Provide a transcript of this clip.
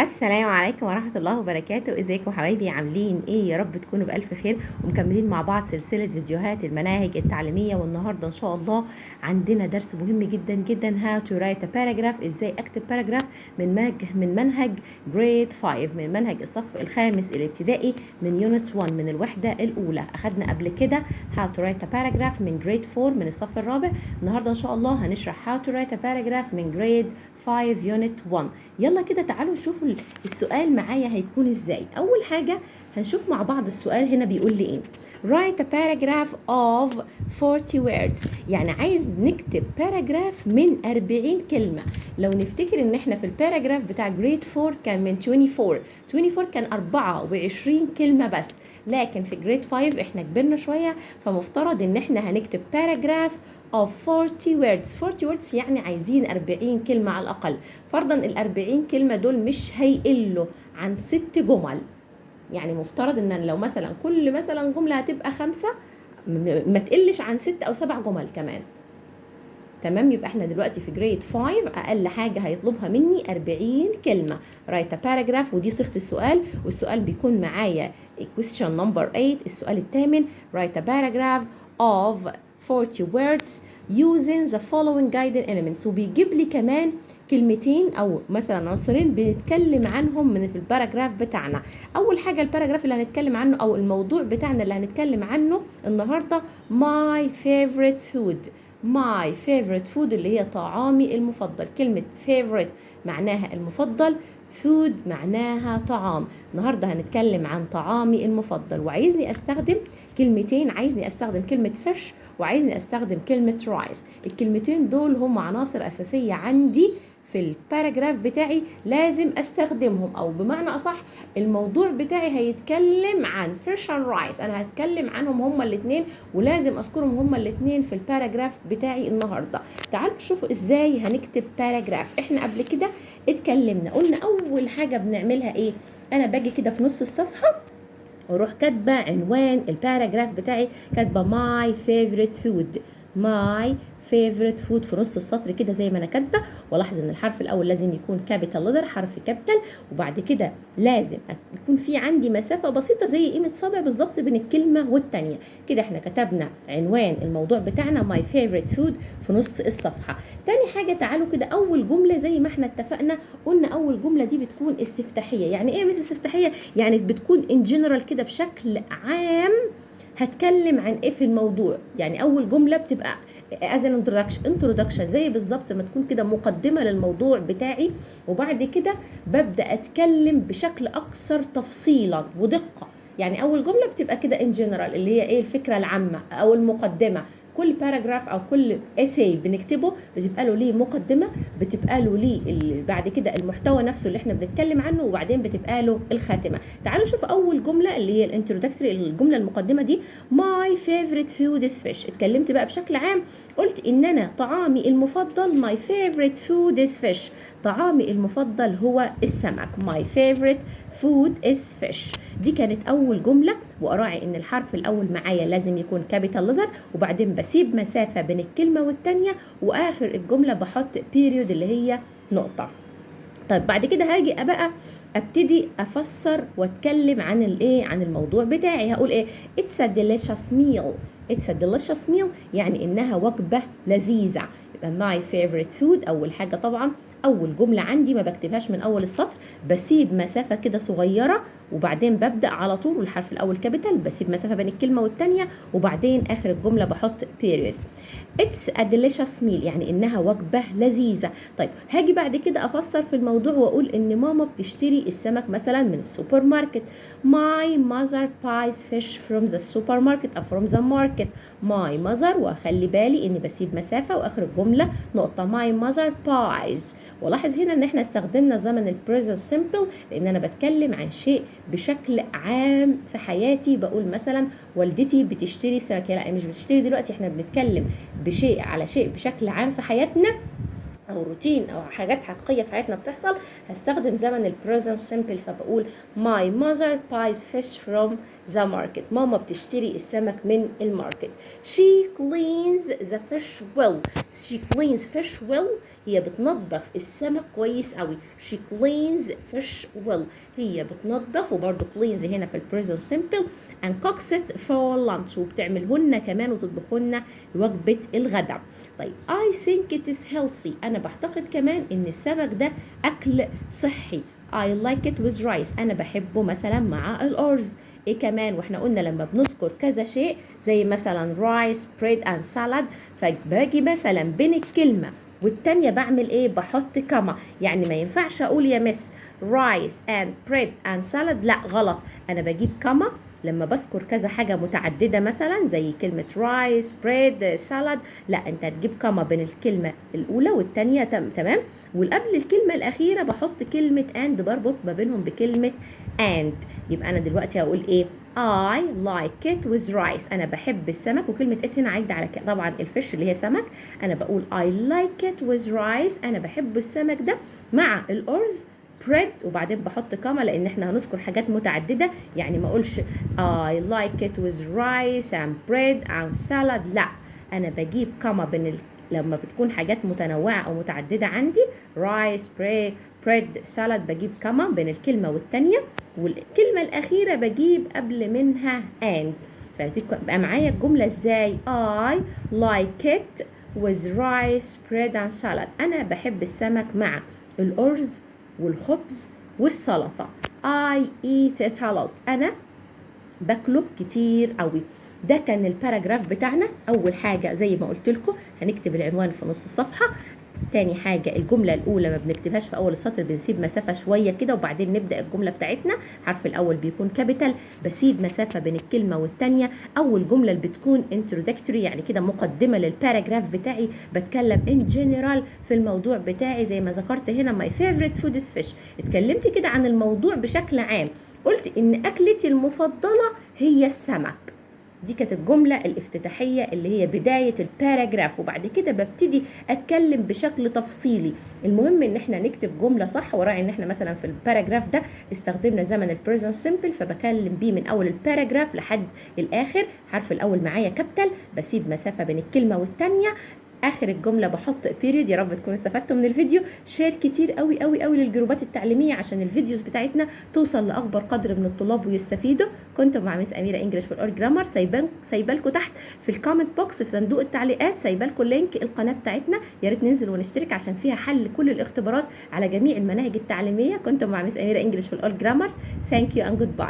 السلام عليكم ورحمة الله وبركاته. ازيكم حبايبي؟ عاملين ايه؟ يا رب تكونوا بألف خير ومكملين مع بعض سلسلة فيديوهات المناهج التعليمية. والنهاردة ان شاء الله عندنا درس مهم جدا جدا، how to write a paragraph، ازاي اكتب باراجراف من منهج grade 5، من منهج الصف الخامس الابتدائي، من يونت 1، من الوحدة الأولى. أخدنا قبل كده how to write a paragraph من grade 4 من الصف الرابع. النهاردة ان شاء الله هنشرح how to write a paragraph من grade 5 يونت 1. يلا كده تعالوا نشوف السؤال معايا هيكون ازاي. اول حاجة هنشوف مع بعض السؤال هنا بيقول لي ايه. write a paragraph of 40 words، يعني عايز نكتب باراجراف من 40 كلمة. لو نفتكر ان احنا في الباراجراف بتاع جريد 4 كان من 24 كان 24 كلمة بس، لكن في جريد 5 احنا كبرنا شوية، فمفترض ان احنا هنكتب باراجراف of 40 words. 40 words يعني عايزين 40 كلمة على الأقل. فرضا ال40 كلمة دول مش هيقلوا عن 6 جمل، يعني مفترض ان لو مثلا كل مثلا جملة هتبقى 5، ما تقلش عن 6 أو 7 جمل كمان. تمام، يبقى احنا دلوقتي في جريد 5 اقل حاجه هيطلبها مني 40 كلمه. رايت باراجراف، ودي صيغه السؤال، والسؤال بيكون معايا question number 8، السؤال الثامن. رايت باراجراف of 40 words using the following guiding elements، وبيجيب لي كمان كلمتين او مثلا عنصرين بنتكلم عنهم من في الباراجراف بتاعنا. اول حاجه الباراجراف اللي هنتكلم عنه او الموضوع بتاعنا اللي هنتكلم عنه النهارده my favorite food. my favorite food اللي هي طعامي المفضل. كلمة favorite معناها المفضل، food معناها طعام. النهاردة هنتكلم عن طعامي المفضل، وعايزني استخدم كلمتين، عايزني استخدم كلمة fish وعايزني استخدم كلمة rice. الكلمتين دول هم عناصر اساسية عندي في الباراجراف بتاعي، لازم استخدمهم، او بمعنى اصح الموضوع بتاعي هيتكلم عن fish and rice. انا هتكلم عنهم هما الاثنين ولازم اذكرهم هما الاثنين في الباراجراف بتاعي النهارده. تعالوا نشوفوا ازاي هنكتب باراجراف. احنا قبل كده اتكلمنا، قلنا اول حاجه بنعملها ايه. انا باجي كده في نص الصفحه واروح كاتبه عنوان الباراجراف بتاعي، كاتبه my favorite food. my favorite food في نص السطر كده زي ما انا كاتبه. ولاحظ ان الحرف الاول لازم يكون كابيتال لتر، حرف كابيتال، وبعد كده لازم يكون في عندي مسافه بسيطه زي قيمه صابع بالظبط بين الكلمه والتانيه. كده احنا كتبنا عنوان الموضوع بتاعنا my favorite food في نص الصفحه. تاني حاجه تعالوا كده اول جمله زي ما احنا اتفقنا، قلنا اول جمله دي بتكون استفتاحيه. يعني ايه مس استفتاحيه؟ يعني بتكون in general كده بشكل عام هتكلم عن ايه في الموضوع. يعني اول جمله بتبقى as an introduction زي بالظبط ما تكون كده مقدمه للموضوع بتاعي، وبعد كده ببدا اتكلم بشكل اكثر تفصيلا ودقه. يعني اول جمله بتبقى كده in general اللي هي ايه الفكره العامه او المقدمه. كل باراجراف او كل اساي بنكتبه بتبقى له ليه مقدمه، بتبقى له ليه بعد كده المحتوى نفسه اللي احنا بنتكلم عنه، وبعدين بتبقى له الخاتمه. تعالوا نشوف اول جمله اللي هي الانترودكتوري، الجمله المقدمه دي my favorite food is fish. اتكلمت بقى بشكل عام، قلت ان انا طعامي المفضل my favorite food is fish، طعامي المفضل هو السمك. my favorite food is fish. دي كانت اول جمله، واراعي ان الحرف الاول معايا لازم يكون كابيتال لتر، وبعدين بسيب مسافه بين الكلمه والتانيه، واخر الجمله بحط بيريود اللي هي نقطه. طيب بعد كده هاجي بقى ابتدي افسر واتكلم عن الايه، عن الموضوع بتاعي. هقول ايه؟ it's a delicious meal. it's a delicious meal يعني انها وجبه لذيذه. يبقى my favorite food اول حاجه طبعا اول جمله عندي ما بكتبهاش من اول السطر، بسيب مسافه كده صغيره وبعدين ببدا على طول، والحرف الاول كابيتال، بسيب مسافه بين الكلمه والتانيه، وبعدين اخر الجمله بحط period. It's a delicious meal يعني انها وجبه لذيذه. طيب هاجي بعد كده افسر في الموضوع واقول ان ماما بتشتري السمك مثلا من السوبر ماركت. my mother buys fish from the supermarket or from the market. my mother، واخلي بالي اني بسيب مسافه واخر الجمله نقطه. my mother buys. ولاحظ هنا ان احنا استخدمنا زمن البريزنت سيمبل لان انا بتكلم عن شيء بشكل عام في حياتي. بقول مثلا والدتي بتشتري السمك، لا مش بتشتري دلوقتي، احنا بنتكلم بشيء على شيء بشكل عام في حياتنا، او روتين او حاجات حقيقيه في حياتنا بتحصل، هستخدم زمن البريزنت سيمبل. فبقول my mother buys fish from the market. ماما بتشتري السمك من الماركت. she cleans the fish well. she cleans fish well. هي بتنظف السمك كويس قوي. she cleans fish well. هي بتنظف، وبرده cleans هنا في البريزنت سيمبل. and cooks it for lunch. وبتعملهن كمان وتطبخهن وجبة الغداء. طيب I think it is healthy. أنا بعتقد كمان إن السمك ده أكل صحي. I like it with rice. أنا بحبه مثلا مع الأرز. إيه كمان؟ وإحنا قلنا لما بنذكر كذا شيء زي مثلا rice, bread and salad، فباجي مثلا بين الكلمة والتانية بعمل إيه؟ بحط كما. يعني ما ينفعش أقول يا مس rice and bread and salad، لا غلط، أنا بجيب كما لما بذكر كذا حاجة متعددة مثلا زي كلمة رايس، بريد، سالاد، لا انت هتجيب كما بين الكلمة الأولى والتانية. تمام. وقبل الكلمة الأخيرة بحط كلمة and، بربط ما بينهم بكلمة and. يبقى أنا دلوقتي هقول إيه؟ I like it with rice. أنا بحب السمك، وكلمة it هنا عايدة على طبعا الفش اللي هي سمك. أنا بقول I like it with rice. أنا بحب السمك ده مع الأرز bread، وبعدين بحط كاما لان احنا هنذكر حاجات متعدده. يعني ما اقولش I like it with rice and bread and salad، لا انا بجيب كاما بين لما بتكون حاجات متنوعه او متعدده عندي rice bread salad، بجيب كاما بين الكلمه والتانيه، والكلمه الاخيره بجيب قبل منها and. فتبقى معايا الجمله ازاي؟ I like it with rice bread and salad. انا بحب السمك مع الارز والخبز والسلطة. I eat it a lot. أنا باكله كتير قوي. ده كان الباراجراف بتاعنا. أول حاجة زي ما قلت لكم هنكتب العنوان في نص الصفحة. تاني حاجة الجملة الأولى ما بنكتبهاش في أول السطر، بنسيب مسافة شوية كده وبعدين نبدأ الجملة بتاعتنا. الحرف الأول بيكون كابيتال، بسيب مسافة بين الكلمة والتانية. أول جملة اللي بتكون introductory يعني كده مقدمة للباراجراف بتاعي، بتكلم in general في الموضوع بتاعي زي ما ذكرت هنا my favorite food is fish. اتكلمت كده عن الموضوع بشكل عام، قلت إن أكلتي المفضلة هي السمك. دي كانت الجملة الافتتاحية اللي هي بداية الباراجراف، وبعد كده ببتدي اتكلم بشكل تفصيلي. المهم ان احنا نكتب جملة صح، وراعي ان احنا مثلا في الباراجراف ده استخدمنا زمن البريزنت سيمبل، فبكلم بيه من اول الباراجراف لحد الاخر. حرف الاول معايا كابيتال، بسيب مسافة بين الكلمة والتانية. اخر الجمله بحط بيريد. يا رب تكونوا استفدتوا من الفيديو. شير كتير قوي قوي قوي للجروبات التعليميه عشان الفيديوز بتاعتنا توصل لاكبر قدر من الطلاب ويستفيدوا. كنت مع ميس اميره انجلش في الاور جرامر. سايبه لكم تحت في الكومنت بوكس في صندوق التعليقات، سايبه لكم لينك القناه بتاعتنا. يا ريت ننزل ونشترك عشان فيها حل كل الاختبارات على جميع المناهج التعليميه. كنت مع ميس اميره انجلش في الاور جرامر. ثانك يو اند جود باي.